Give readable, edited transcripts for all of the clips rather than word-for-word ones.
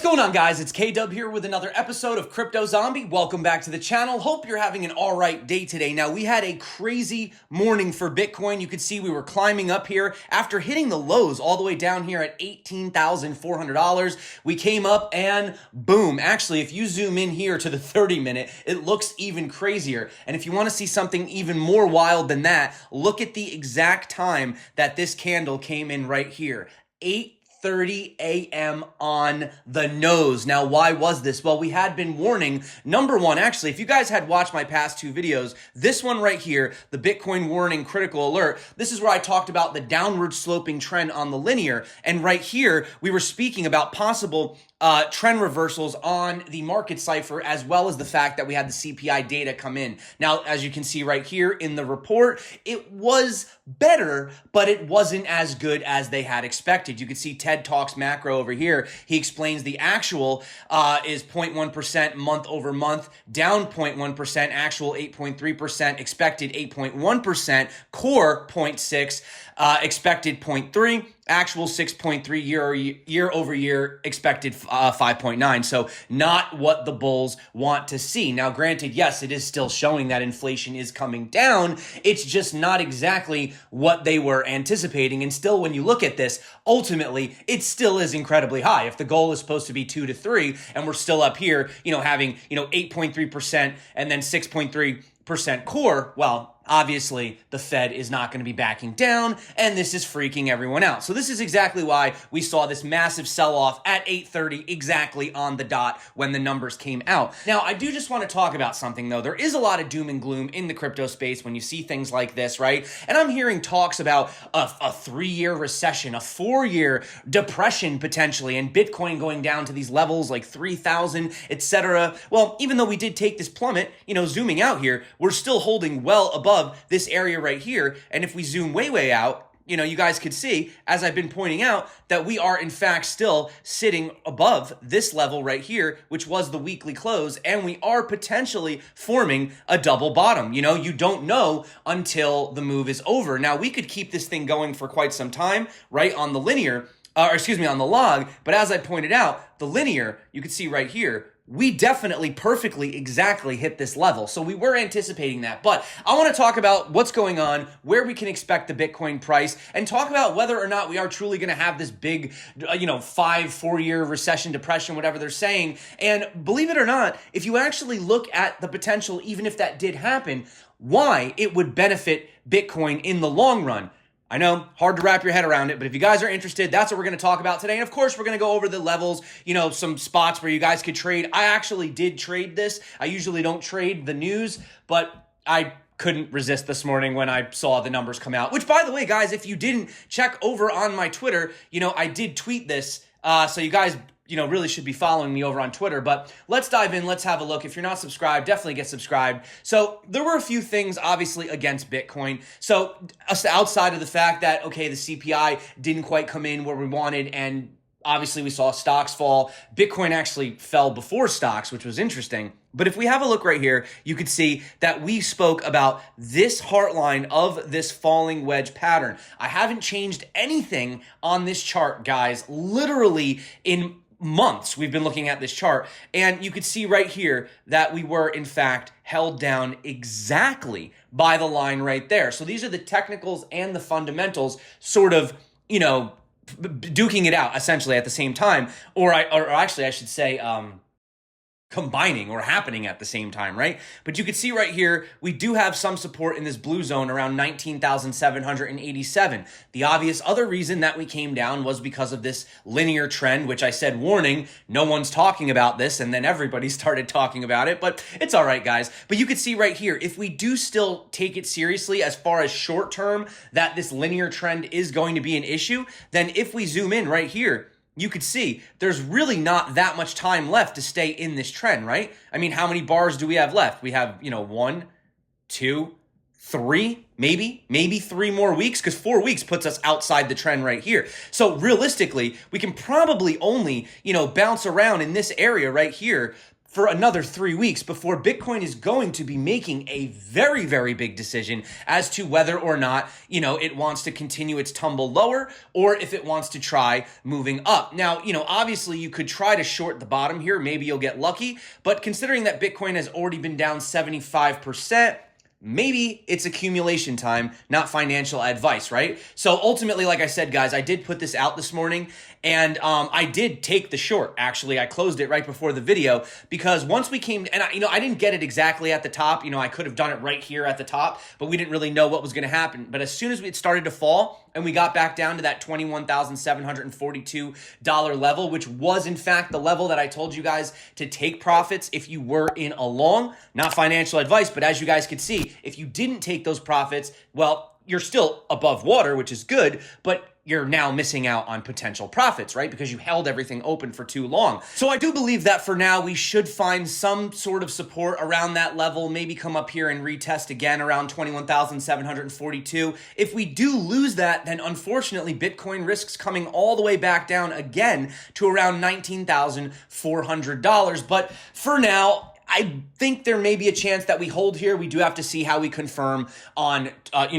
going on, guys? It's K-Dub here with another episode of Crypto Zombie. Welcome back to the channel. Hope you're having an all right day today. Now, we had a crazy morning for Bitcoin. You could see we were climbing up here after hitting the lows all the way down here at $18,400. We came up and boom. Actually, if you zoom in here to the 30-minute, it looks even crazier. And if you want to see something even more wild than that, look at the exact time that this candle came in right here. 8:30 a.m. on the nose. Now, why was this? Well, we had been warning, number one, actually, if you guys had watched my past two videos, this one right here, the Bitcoin warning critical alert, this is where I talked about the downward sloping trend on the linear. And right here, we were speaking about possible trend reversals on the market cipher, as well as the fact that we had the CPI data come in. Now, as you can see right here in the report, it was better, but it wasn't as good as they had expected. You can see TED Talks Macro over here. He explains the actual is 0.1% month over month, down 0.1%, actual 8.3%, expected 8.1%, core 0.6%, expected 0.3%, actual 6.3 year over year, expected 5.9. So not what the bulls want to see. Now, granted, yes, it is still showing that inflation is coming down. It's just not exactly what they were anticipating. And still, when you look at this, ultimately, it still is incredibly high. If the goal is supposed to be 2 to 3, and we're still up here, having, 8.3% and then 6.3% core, well, obviously, the Fed is not going to be backing down, and this is freaking everyone out. So this is exactly why we saw this massive sell-off at 8:30, exactly on the dot when the numbers came out. Now, I do just want to talk about something, though. There is a lot of doom and gloom in the crypto space when you see things like this, right? And I'm hearing talks about a 3-year recession, a 4-year depression potentially, and Bitcoin going down to these levels like 3,000, etc. Well, even though we did take this plummet, zooming out here, we're still holding well above this area right here. And if we zoom way out, you guys could see, as I've been pointing out, that we are in fact still sitting above this level right here, which was the weekly close, and we are potentially forming a double bottom. You don't know until the move is over. Now, we could keep this thing going for quite some time, right, on the linear, on the log, but as I pointed out, the linear, you can see right here, we definitely perfectly exactly hit this level. So we were anticipating that. But I want to talk about what's going on, where we can expect the Bitcoin price, and talk about whether or not we are truly going to have this big, 4-year recession, depression, whatever they're saying. And believe it or not, if you actually look at the potential, even if that did happen, why it would benefit Bitcoin in the long run. I know, hard to wrap your head around it, but if you guys are interested, that's what we're going to talk about today. And of course, we're going to go over the levels, some spots where you guys could trade. I actually did trade this. I usually don't trade the news, but I couldn't resist this morning when I saw the numbers come out. Which, by the way, guys, if you didn't check over on my Twitter, I did tweet this. So you guys really should be following me over on Twitter. But let's dive in. Let's have a look. If you're not subscribed, definitely get subscribed. So there were a few things, obviously, against Bitcoin. So outside of the fact that, okay, the CPI didn't quite come in where we wanted, and obviously we saw stocks fall, Bitcoin actually fell before stocks, which was interesting. But if we have a look right here, you could see that we spoke about this heart line of this falling wedge pattern. I haven't changed anything on this chart, guys. Literally in months we've been looking at this chart, and you could see right here that we were in fact held down exactly by the line right there. So these are the technicals and the fundamentals sort of, duking it out essentially at the same time, or actually I should say combining or happening at the same time, right? But you can see right here, we do have some support in this blue zone around 19,787. The obvious other reason that we came down was because of this linear trend, which I said, warning, no one's talking about this, and then everybody started talking about it, but it's all right, guys. But you can see right here, if we do still take it seriously as far as short term, that this linear trend is going to be an issue, then if we zoom in right here, you could see there's really not that much time left to stay in this trend, right? I mean, how many bars do we have left? We have, 1, 2, 3, maybe 3 more weeks, because 4 weeks puts us outside the trend right here. So realistically, we can probably only, bounce around in this area right here for another 3 weeks before Bitcoin is going to be making a very, very big decision as to whether or not, it wants to continue its tumble lower or if it wants to try moving up. Now, obviously you could try to short the bottom here. Maybe you'll get lucky, but considering that Bitcoin has already been down 75%, maybe it's accumulation time, not financial advice, right? So ultimately, like I said, guys, I did put this out this morning and I did take the short. Actually, I closed it right before the video because once we came, and I didn't get it exactly at the top. I could have done it right here at the top, but we didn't really know what was going to happen. But as soon as it started to fall and we got back down to that $21,742 level, which was in fact the level that I told you guys to take profits if you were in a long, not financial advice, but as you guys could see, if you didn't take those profits, well, you're still above water, which is good, but you're now missing out on potential profits, right? Because you held everything open for too long. So I do believe that for now, we should find some sort of support around that level, maybe come up here and retest again around 21,742. If we do lose that, then unfortunately, Bitcoin risks coming all the way back down again to around $19,400. But for now, I think there may be a chance that we hold here. We do have to see how we confirm on,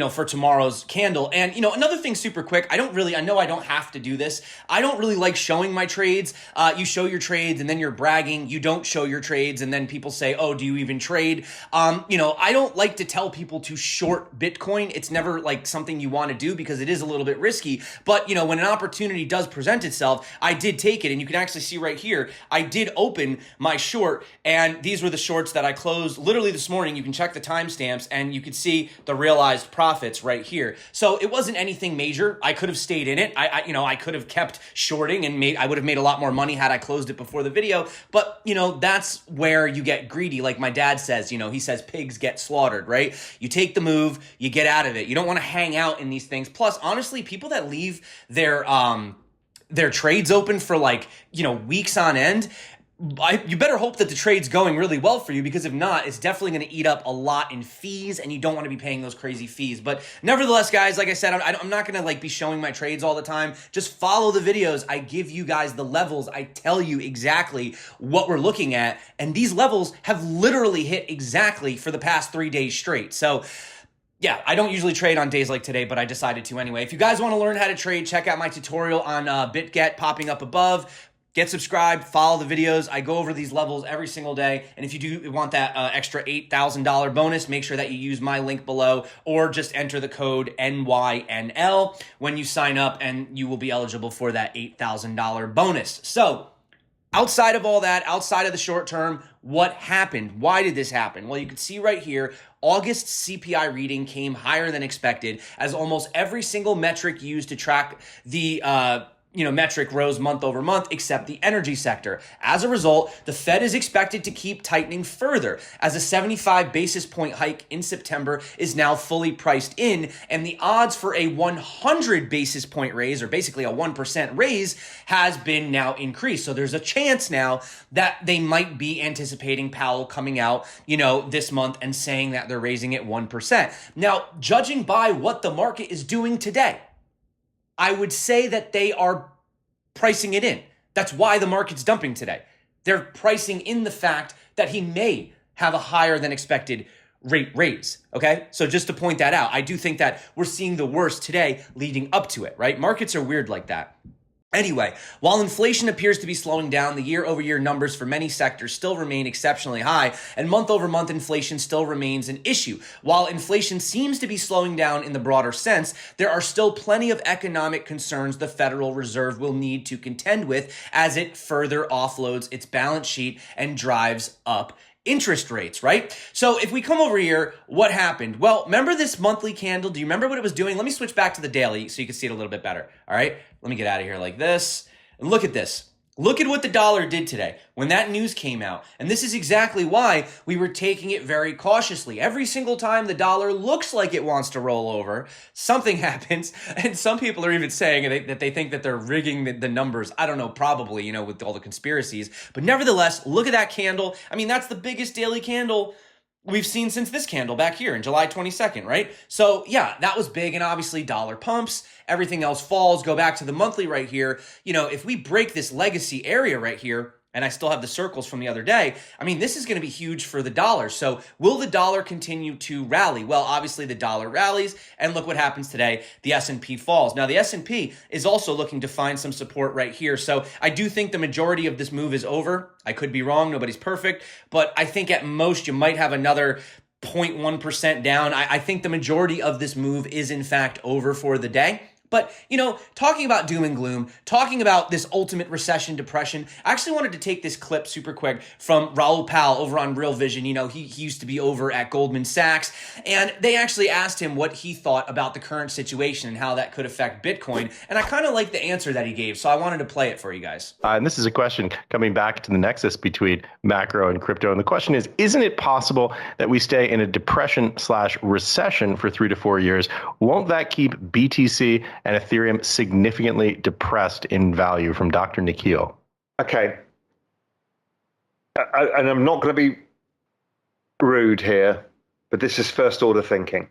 for tomorrow's candle. And, another thing super quick, I know I don't have to do this. I don't really like showing my trades. You show your trades and then you're bragging. You don't show your trades and then people say, oh, do you even trade? I don't like to tell people to short Bitcoin. It's never like something you want to do because it is a little bit risky. But, when an opportunity does present itself, I did take it. And you can actually see right here, I did open my short and these were the shorts that I closed literally this morning. You can check the timestamps and you can see the realized profits right here. So it wasn't anything major. I could have stayed in it. I could have kept shorting and I would have made a lot more money had I closed it before the video. But, that's where you get greedy. Like my dad says, he says pigs get slaughtered, right? You take the move, you get out of it. You don't want to hang out in these things. Plus, honestly, people that leave their trades open for weeks on end, you better hope that the trade's going really well for you because if not, it's definitely going to eat up a lot in fees and you don't want to be paying those crazy fees. But nevertheless, guys, like I said, I'm not going to be showing my trades all the time. Just follow the videos. I give you guys the levels. I tell you exactly what we're looking at. And these levels have literally hit exactly for the past 3 days straight. So yeah, I don't usually trade on days like today, but I decided to anyway. If you guys want to learn how to trade, check out my tutorial on BitGet popping up above. Get subscribed, follow the videos. I go over these levels every single day. And if you do want that extra $8,000 bonus, make sure that you use my link below or just enter the code NYNL when you sign up and you will be eligible for that $8,000 bonus. So outside of all that, outside of the short term, what happened? Why did this happen? Well, you can see right here, August CPI reading came higher than expected as almost every single metric used to track the metric rose month over month, except the energy sector. As a result, the Fed is expected to keep tightening further as a 75 basis point hike in September is now fully priced in, and the odds for a 100 basis point raise, or basically a 1% raise, has been now increased. So there's a chance now that they might be anticipating Powell coming out, this month and saying that they're raising it 1%. Now, judging by what the market is doing today, I would say that they are pricing it in. That's why the market's dumping today. They're pricing in the fact that he may have a higher than expected rate raise, okay? So just to point that out, I do think that we're seeing the worst today leading up to it, right? Markets are weird like that. Anyway, while inflation appears to be slowing down, the year-over-year numbers for many sectors still remain exceptionally high, and month-over-month inflation still remains an issue. While inflation seems to be slowing down in the broader sense, there are still plenty of economic concerns the Federal Reserve will need to contend with as it further offloads its balance sheet and drives up interest rates, right? So if we come over here, what happened? Well, remember this monthly candle? Do you remember what it was doing? Let me switch back to the daily so you can see it a little bit better. All right, let me get out of here like this. And look at this. Look at what the dollar did today when that news came out. And this is exactly why we were taking it very cautiously. Every single time the dollar looks like it wants to roll over, something happens. And some people are even saying that they think that they're rigging the numbers. I don't know, probably, with all the conspiracies. But nevertheless, look at that candle. I mean, that's the biggest daily candle we've seen since this candle back here in July 22nd, right? So yeah, that was big. And obviously dollar pumps, everything else falls. Go back to the monthly right here. If we break this legacy area right here, and I still have the circles from the other day, I mean, this is going to be huge for the dollar. So will the dollar continue to rally? Well, obviously the dollar rallies, and look what happens today. The S&P falls. Now, the S&P is also looking to find some support right here. So I do think the majority of this move is over. I could be wrong. Nobody's perfect. But I think at most you might have another 0.1% down. I think the majority of this move is in fact over for the day. But, you know, talking about doom and gloom, talking about this ultimate recession, depression, I actually wanted to take this clip super quick from Raoul Pal over on Real Vision. You know, he used to be over at Goldman Sachs, and they actually asked him what he thought about the current situation and how that could affect Bitcoin. And I kind of like the answer that he gave, so I wanted to play it for you guys. And this is a question coming back to the nexus between macro and crypto. And the question is, isn't it possible that we stay in a depression/recession for 3 to 4 years? Won't that keep BTC and Ethereum significantly depressed in value? From Dr. Nikhil. Okay. And I'm not going to be rude here, but this is first order thinking.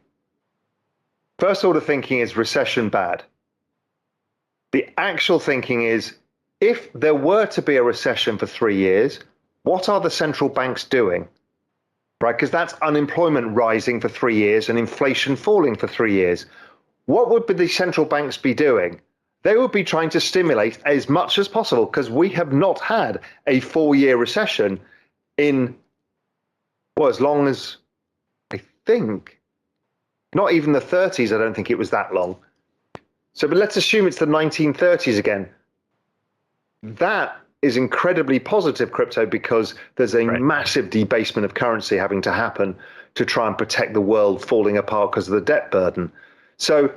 First order thinking is recession bad. The actual thinking is, if there were to be a recession for 3 years, what are the central banks doing? Right? Because that's unemployment rising for 3 years and inflation falling for 3 years. What would the central banks be doing? They would be trying to stimulate as much as possible, because we have not had a 4-year recession in, well, as long as, I think, not even the 30s. I don't think it was that long. So, but let's assume it's the 1930s again. That is incredibly positive crypto, because there's a massive debasement of currency having to happen to try and protect the world falling apart because of the debt burden. So,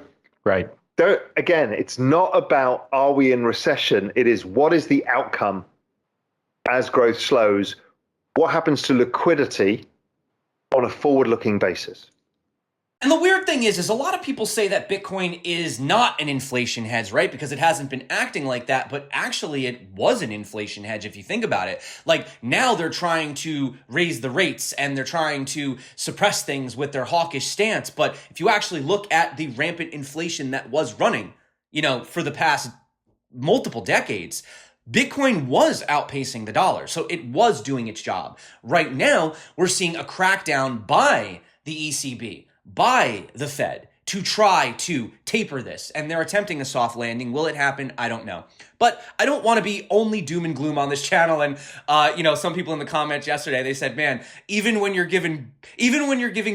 again, it's not about are we in recession? It is, what is the outcome as growth slows? What happens to liquidity on a forward-looking basis? And the weird thing is a lot of people say that Bitcoin is not an inflation hedge, right? Because it hasn't been acting like that, but actually it was an inflation hedge if you think about it. Like, now they're trying to raise the rates and they're trying to suppress things with their hawkish stance. But if you actually look at the rampant inflation that was running, you know, for the past multiple decades, Bitcoin was outpacing the dollar. So it was doing its job. Right now, we're seeing a crackdown by the ECB, by the Fed, to try to taper this. And they're attempting a soft landing. Will it happen? I don't know. But I don't want to be only doom and gloom on this channel. And, you know, some people in the comments yesterday, they said, man, even when you're giving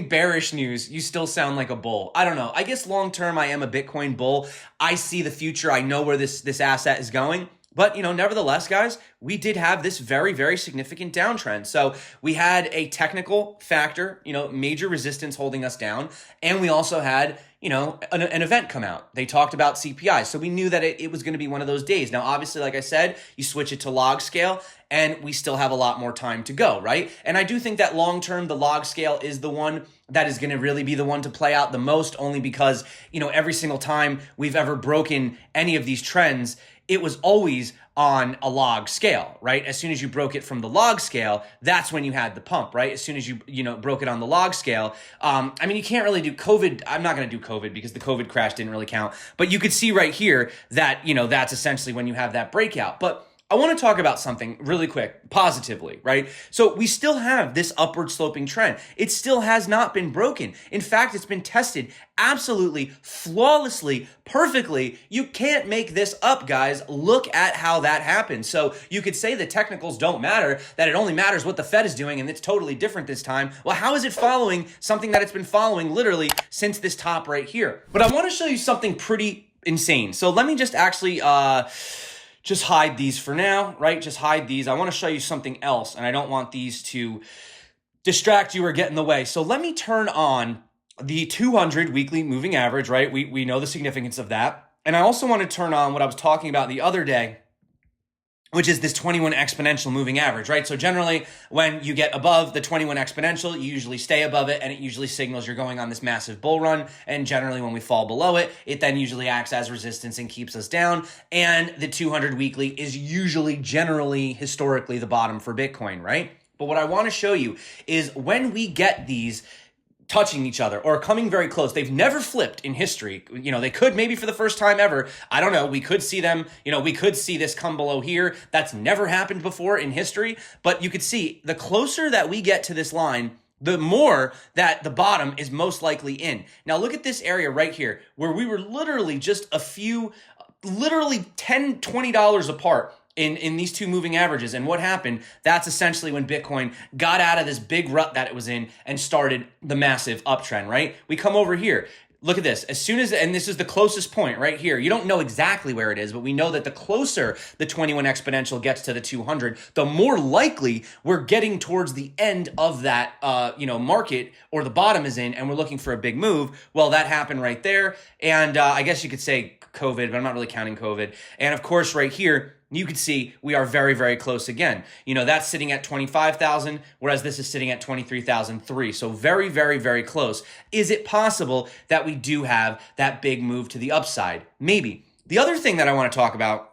bearish news, you still sound like a bull. I don't know. I guess long-term, I am a Bitcoin bull. I see the future. I know where this asset is going. But, you know, nevertheless, guys, we did have this very, very significant downtrend. So we had a technical factor, you know, major resistance holding us down. And we also had, you know, an event come out. They talked about CPI. So we knew that it was going to be one of those days. Now, obviously, like I said, you switch it to log scale and we still have a lot more time to go, right? And I do think that long-term, the log scale is the one that is going to really be the one to play out the most, only because, you know, every single time we've ever broken any of these trends, it was always on a log scale, right? As soon as you broke it from the log scale, that's when you had the pump, right? As soon as you broke it on the log scale. I mean, you can't really do COVID. I'm not going to do COVID because the COVID crash didn't really count. But you could see right here that, you know, that's essentially when you have that breakout. But I want to talk about something really quick, positively, right? So we still have this upward sloping trend. It still has not been broken. In fact, it's been tested absolutely flawlessly, perfectly. You can't make this up, guys. Look at how that happened. So you could say the technicals don't matter, that it only matters what the Fed is doing, and it's totally different this time. Well, how is it following something that it's been following literally since this top right here? But I want to show you something pretty insane. So let me just actually just hide these for now, right? Just hide these. I want to show you something else, and I don't want these to distract you or get in the way. So let me turn on the 200 weekly moving average, right? We know the significance of that. And I also want to turn on what I was talking about the other day, which is this 21 exponential moving average, right? So generally, when you get above the 21 exponential, you usually stay above it, and it usually signals you're going on this massive bull run. And generally, when we fall below it, it then usually acts as resistance and keeps us down. And the 200 weekly is usually, generally, historically, the bottom for Bitcoin, right? But what I want to show you is when we get these touching each other or coming very close. They've never flipped in history. They could maybe for the first time ever. I don't know. We could see them, we could see this come below here. That's never happened before in history. But you could see the closer that we get to this line, the more that the bottom is most likely in. Now look at this area right here where we were literally just literally $10, $20 apart in these two moving averages. And what happened? That's essentially when Bitcoin got out of this big rut that it was in and started the massive uptrend, right? We come over here. Look at this. And this is the closest point right here. You don't know exactly where it is, but we know that the closer the 21 exponential gets to the 200, the more likely we're getting towards the end of that, market, or the bottom is in, and we're looking for a big move. Well, that happened right there. And I guess you could say COVID, but I'm not really counting COVID. And of course, right here, you can see we are very, very close again. That's sitting at 25,000, whereas this is sitting at 23,003. So very, very, very close. Is it possible that we do have that big move to the upside? Maybe. The other thing that I want to talk about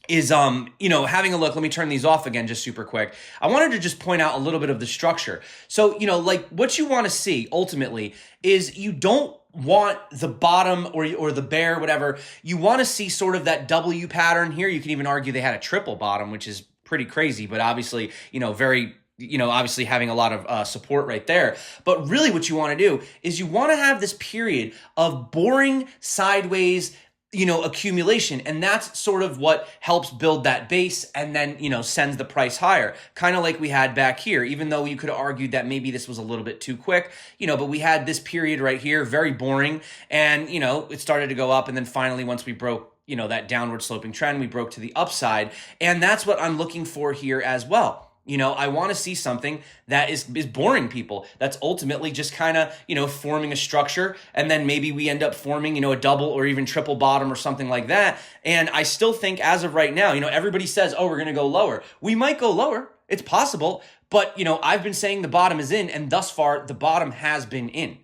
is, having a look. Let me turn these off again just super quick. I wanted to just point out a little bit of the structure. So, like what you want to see ultimately is you don't want the bottom or the bear, whatever. You want to see sort of that W pattern here. You can even argue they had a triple bottom, which is pretty crazy, but obviously, obviously having a lot of support right there. But really what you want to do is you want to have this period of boring sideways accumulation. And that's sort of what helps build that base and then, sends the price higher. Kind of like we had back here, even though you could have argued that maybe this was a little bit too quick, but we had this period right here, very boring. And, it started to go up. And then finally, once we broke, that downward sloping trend, we broke to the upside. And that's what I'm looking for here as well. I want to see something that is boring people. That's ultimately just kind of, forming a structure. And then maybe we end up forming, a double or even triple bottom or something like that. And I still think as of right now, everybody says, oh, we're going to go lower. We might go lower. It's possible. But, I've been saying the bottom is in, and thus far the bottom has been in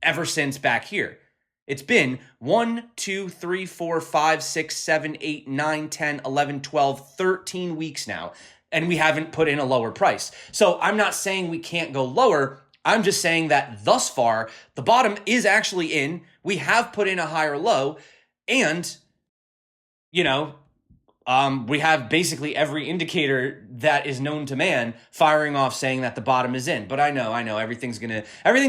ever since back here. It's been 1, 2, 3, 4, 5, 6, 7, 8, 9, 10, 11, 12, 13 weeks now. And we haven't put in a lower price. So I'm not saying we can't go lower. I'm just saying that thus far, the bottom is actually in. We have put in a higher low. And, we have basically every indicator that is known to man firing off saying that the bottom is in. But I know, everything's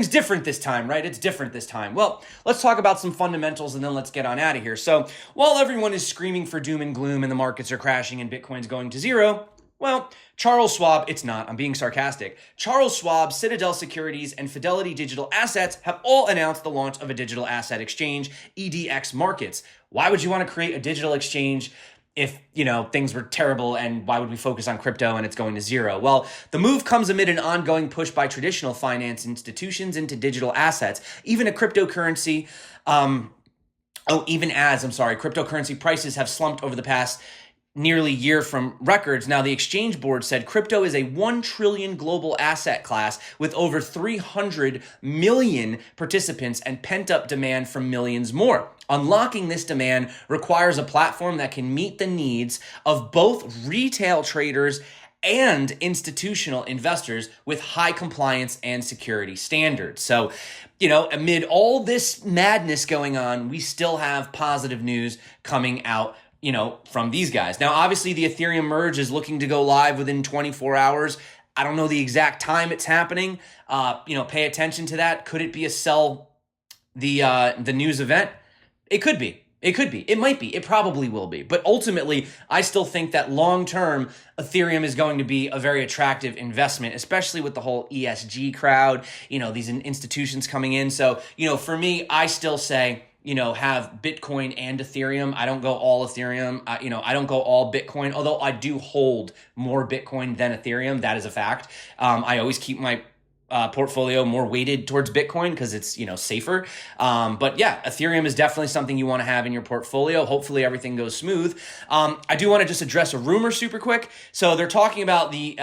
different this time, right? It's different this time. Well, let's talk about some fundamentals and then let's get on out of here. So while everyone is screaming for doom and gloom and the markets are crashing and Bitcoin's going to zero, well, Charles Schwab, it's not, I'm being sarcastic. Charles Schwab, Citadel Securities, and Fidelity Digital Assets have all announced the launch of a digital asset exchange, EDX Markets. Why would you want to create a digital exchange if, things were terrible, and why would we focus on crypto and it's going to zero? Well, the move comes amid an ongoing push by traditional finance institutions into digital assets, even a cryptocurrency, cryptocurrency prices have slumped over the past nearly year from records. Now, the exchange board said crypto is a 1 trillion global asset class with over 300 million participants and pent-up demand from millions more. Unlocking this demand requires a platform that can meet the needs of both retail traders and institutional investors with high compliance and security standards. So, amid all this madness going on, we still have positive news coming out from these guys. Now, obviously, the Ethereum merge is looking to go live within 24 hours. I don't know the exact time it's happening. Pay attention to that. Could it be a sell the news event? It could be. It could be. It might be. It probably will be. But ultimately, I still think that long-term, Ethereum is going to be a very attractive investment, especially with the whole ESG crowd, these institutions coming in. So, for me, I still say, have Bitcoin and Ethereum. I don't go all Ethereum. I don't go all Bitcoin, although I do hold more Bitcoin than Ethereum. That is a fact. I always keep my portfolio more weighted towards Bitcoin because it's, safer. But yeah, Ethereum is definitely something you want to have in your portfolio. Hopefully everything goes smooth. I do want to just address a rumor super quick. So they're talking about the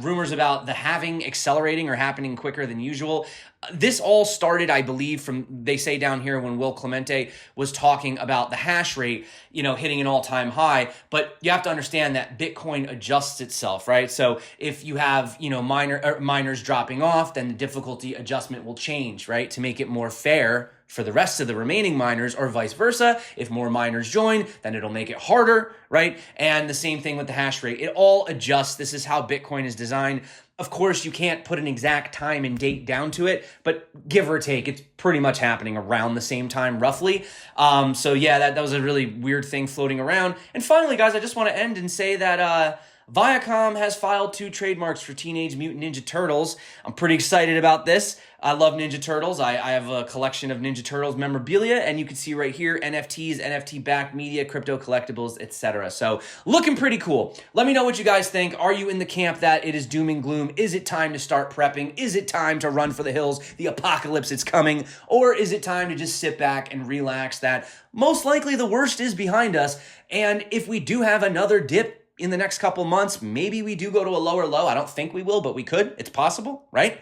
rumors about the halving accelerating or happening quicker than usual. This all started, I believe, from, they say down here, when Will Clemente was talking about the hash rate, hitting an all-time high. But you have to understand that Bitcoin adjusts itself, right? So if you have, miners dropping off, then the difficulty adjustment will change, right? To make it more fair for the rest of the remaining miners, or vice versa. If more miners join, then it'll make it harder, right? And the same thing with the hash rate. It all adjusts. This is how Bitcoin is designed. Of course, you can't put an exact time and date down to it, but give or take, it's pretty much happening around the same time, roughly. So yeah, that was a really weird thing floating around. And finally, guys, I just want to end and say that Viacom has filed 2 trademarks for Teenage Mutant Ninja Turtles. I'm pretty excited about this. I love Ninja Turtles. I have a collection of Ninja Turtles memorabilia, and you can see right here, NFTs, NFT-backed media, crypto collectibles, etc. So looking pretty cool. Let me know what you guys think. Are you in the camp that it is doom and gloom? Is it time to start prepping? Is it time to run for the hills? The apocalypse is coming. Or is it time to just sit back and relax that most likely the worst is behind us? And if we do have another dip in the next couple months, maybe we do go to a lower low. I don't think we will, but we could. It's possible, right?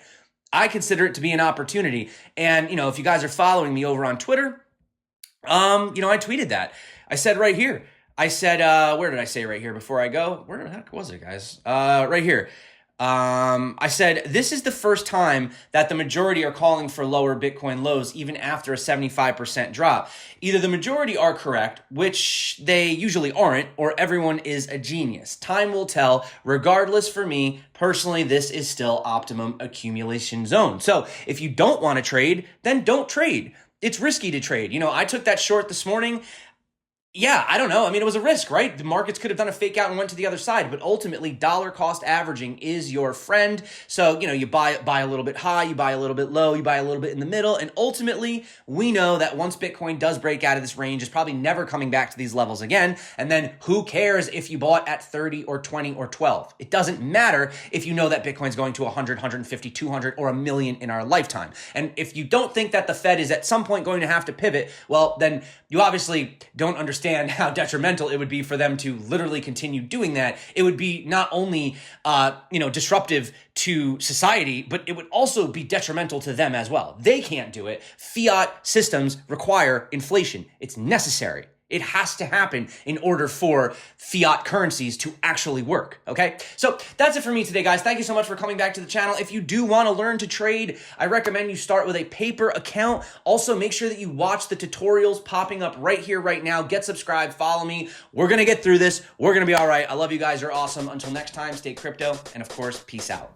I consider it to be an opportunity. And, if you guys are following me over on Twitter, I tweeted that. I said right here. I said, where did I say right here before I go? Where the heck was it, guys? Right here. I said, this is the first time that the majority are calling for lower Bitcoin lows, even after a 75% drop. Either the majority are correct, which they usually aren't, or everyone is a genius. Time will tell. Regardless, for me, personally, this is still optimum accumulation zone. So if you don't want to trade, then don't trade. It's risky to trade. I took that short this morning. Yeah, I don't know. I mean, it was a risk, right? The markets could have done a fake out and went to the other side, but ultimately dollar cost averaging is your friend. So, you buy a little bit high, you buy a little bit low, you buy a little bit in the middle. And ultimately, we know that once Bitcoin does break out of this range, it's probably never coming back to these levels again. And then who cares if you bought at 30 or 20 or 12? It doesn't matter if you know that Bitcoin's going to 100, 150, 200, or a million in our lifetime. And if you don't think that the Fed is at some point going to have to pivot, well, then you obviously don't understand how detrimental it would be for them to literally continue doing that. It would be not only, disruptive to society, but it would also be detrimental to them as well. They can't do it. Fiat systems require inflation. It's necessary. It has to happen in order for fiat currencies to actually work, okay? So that's it for me today, guys. Thank you so much for coming back to the channel. If you do want to learn to trade, I recommend you start with a paper account. Also, make sure that you watch the tutorials popping up right here, right now. Get subscribed, follow me. We're going to get through this. We're going to be all right. I love you guys. You're awesome. Until next time, stay crypto. And of course, peace out.